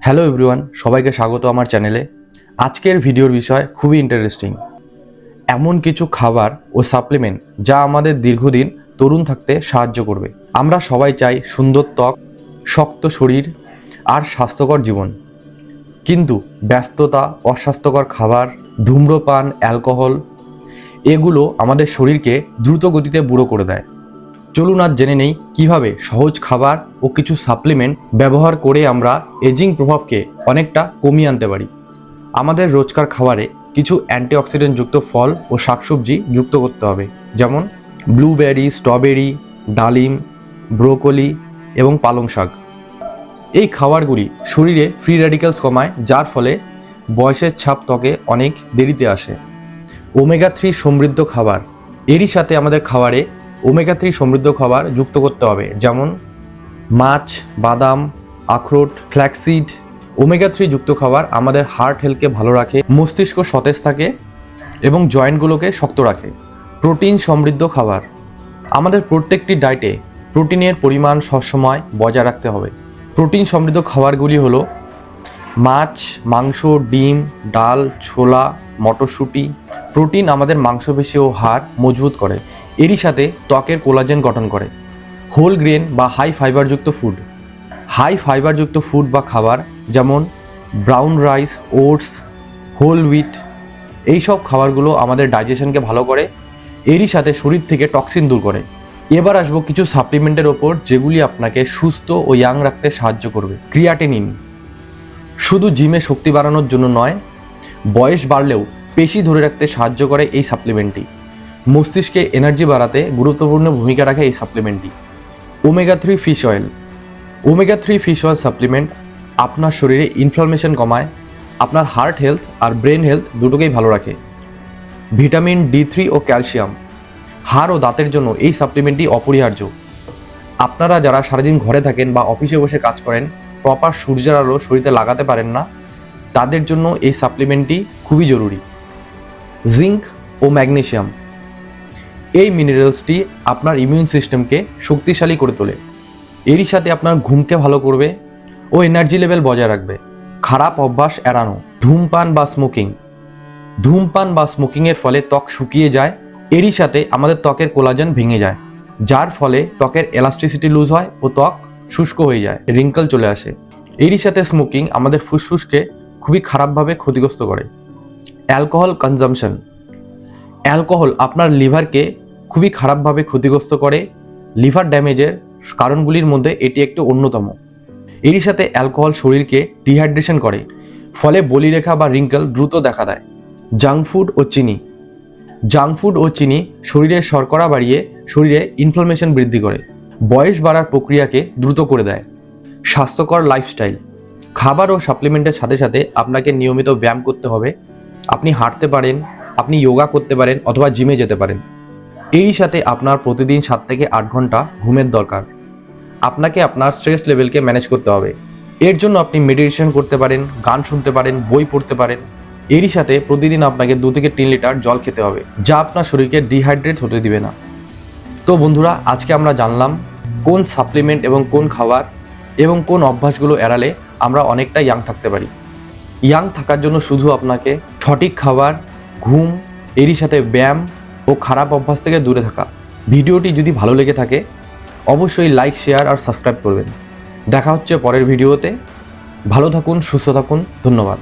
Hello everyone, সবাইকে স্বাগত আমার চ্যানেলে। আজকের ভিডিওর বিষয় খুবই ইন্টারেস্টিং। এমন কিছু খাবার ও সাপ্লিমেন্ট যা আমাদের দীর্ঘদিন তরুণ থাকতে সাহায্য করবে। আমরা সবাই চাই সুন্দর ত্বক, শক্ত শরীর আর স্বাস্থ্যকর জীবন। কিন্তু ব্যস্ততা, অস্বাস্থ্যকর খাবার, ধূম্রপান, অ্যালকোহল এগুলো আমাদের শরীরকে দ্রুত গতিতে বুড়ো করে দেয়। চলুন আজ জেনে নেই কিভাবে সহজ খাবার ও কিছু সাপ্লিমেন্ট ব্যবহার করে আমরা এজিং প্রভাবকে অনেকটা কমিয়ে আনতে পারি। আমাদের রোজকার খাবারে কিছু অ্যান্টিঅক্সিডেন্ট যুক্ত ফল ও শাকসবজি যুক্ত করতে হবে, যেমন ব্লুবেরি, স্ট্রবেরি, ডালিম, ব্রোকলি এবং পালং শাক। এই খাবারগুলি শরীরে ফ্রি র্যাডিক্যালস কমায়, যার ফলে বয়সের ছাপ ত্বকে অনেক দেরিতে আসে। ওমেগা 3 সমৃদ্ধ খাবার, এরই সাথে আমাদের খাবারে ওমেগা 3 সমৃদ্ধ খাবার যুক্ত করতে হবে, যেমন মাছ, বাদাম, আখরোট, ফ্ল্যাক্সিড। ওমেগা 3 যুক্ত খাবার আমাদের হার্ট হেলথকে ভালো রাখে, মস্তিষ্ক সতেজ থাকে এবং জয়েন্টগুলোকে শক্ত রাখে। প্রোটিন সমৃদ্ধ খাবার, আমাদের প্রত্যেকটি ডায়েটে প্রোটিনের পরিমাণ সবসময় বজায় রাখতে হবে। প্রোটিন সমৃদ্ধ খাবারগুলি হলো মাছ, মাংস, ডিম, ডাল, ছোলা, মটরশুঁটি। প্রোটিন আমাদের মাংসপেশি ও হাড় মজবুত করে, এরই সাথে ত্বকের কোলাজেন গঠন করে। হোল গ্রেন বা হাই ফাইবারযুক্ত ফুড, হাই ফাইবারযুক্ত ফুড বা খাবার যেমন brown rice, oats, whole wheat, এইসব খাবারগুলো আমাদের ডাইজেশনকে ভালো করে, এরই সাথে শরীর থেকে টক্সিন দূর করে। এবার আসবো কিছু সাপ্লিমেন্টের ওপর যেগুলি আপনাকে সুস্থ ও ইয়াং রাখতে সাহায্য করবে। ক্রিয়াটিনিন শুধু জিমে শক্তি বাড়ানোর জন্য নয়, বয়স বাড়লেও পেশি ধরে রাখতে সাহায্য করে এই সাপ্লিমেন্টটি। মস্তিষ্কে এনার্জি বাড়াতে গুরুত্বপূর্ণ ভূমিকা রাখে এই সাপ্লিমেন্টটি। Omega 3 fish oil, omega 3 fish oil supplement আপনার শরীরে ইনফ্লামেশন কমায়, আপনার হার্ট হেলথ আর ব্রেন হেলথ দুটোকেই ভালো রাখে। ভিটামিন D3 ও ক্যালসিয়াম, হাড় ও দাঁতের জন্য এই সাপ্লিমেন্টটি অপরিহার্য। আপনারা যারা সারাদিন ঘরে থাকেন বা অফিসে বসে কাজ করেন, প্রপার সূর্যের আলো শরীরে লাগাতে পারেন না, তাদের জন্য এই সাপ্লিমেন্টটি খুবই জরুরি। জিঙ্ক ও ম্যাগনেসিয়াম, এই মিনারেলসটি আপনার ইমিউন সিস্টেমকে শক্তিশালী করে তোলে, এরই সাথে আপনার ঘুমকে ভালো করবে ও এনার্জি লেভেল বজায় রাখবে। খারাপ অভ্যাস এড়ানো, ধূমপান বা স্মোকিং, ধূমপান বা স্মোকিংয়ের ফলে ত্বক শুকিয়ে যায়, এরই সাথে আমাদের ত্বকের কোলাজেন ভেঙে যায়, যার ফলে ত্বকের এলাস্টিসিটি লুজ হয় ও ত্বক শুষ্ক হয়ে যায়, রিঙ্কেল চলে আসে। এরই সাথে স্মোকিং আমাদের ফুসফুসকে খুবই খারাপভাবে ক্ষতিগ্রস্ত করে। অ্যালকোহল কনজাম্পশন, অ্যালকোহল আপনার লিভারকে খুবই খারাপভাবে ক্ষতিগ্রস্ত করে। লিভার ড্যামেজের কারণগুলির মধ্যে এটি একটি অন্যতম। এরই সাথে অ্যালকোহল শরীরকে ডিহাইড্রেশন করে, ফলে বলিরেখা বা রিঙ্কেল দ্রুত দেখা দেয়। জাঙ্ক ফুড ও চিনি, জাঙ্ক ফুড ও চিনি শরীরের শর্করা বাড়িয়ে শরীরে ইনফ্লামেশন বৃদ্ধি করে, বয়স বাড়ার প্রক্রিয়াকে দ্রুত করে দেয়। স্বাস্থ্যকর লাইফস্টাইল, খাবার ও সাপ্লিমেন্টের সাথে সাথে আপনাকে নিয়মিত ব্যায়াম করতে হবে। আপনি হাঁটতে পারেন, আপনি যোগা করতে পারেন অথবা জিমে যেতে পারেন। এরই সাথে আপনার প্রতিদিন 7 থেকে 8 ঘন্টা ঘুমের দরকার। আপনাকে আপনার স্ট্রেস লেভেলকে ম্যানেজ করতে হবে। এর জন্য আপনি মেডিটেশন করতে পারেন, গান শুনতে পারেন, বই পড়তে পারেন। এরই সাথে প্রতিদিন আপনাকে 2 থেকে 3 লিটার জল খেতে হবে, যা আপনার শরীরকে ডিহাইড্রেট হতে দিবে না। তো বন্ধুরা, আজকে আমরা জানলাম কোন সাপ্লিমেন্ট এবং কোন খাবার এবং কোন অভ্যাসগুলো এড়ালে আমরা অনেকটা ইয়াং থাকতে পারি। ইয়াং থাকার জন্য শুধু আপনাকে সঠিক খাবার, ঘুম, এরই সাথে ব্যায়াম ও খারাপ অভ্যাস থেকে দূরে থাকা। ভিডিওটি যদি ভালো লেগে থাকে অবশ্যই লাইক, শেয়ার আর সাবস্ক্রাইব করবেন। দেখা হচ্ছে পরের ভিডিওতে। ভালো থাকুন, সুস্থ থাকুন, ধন্যবাদ।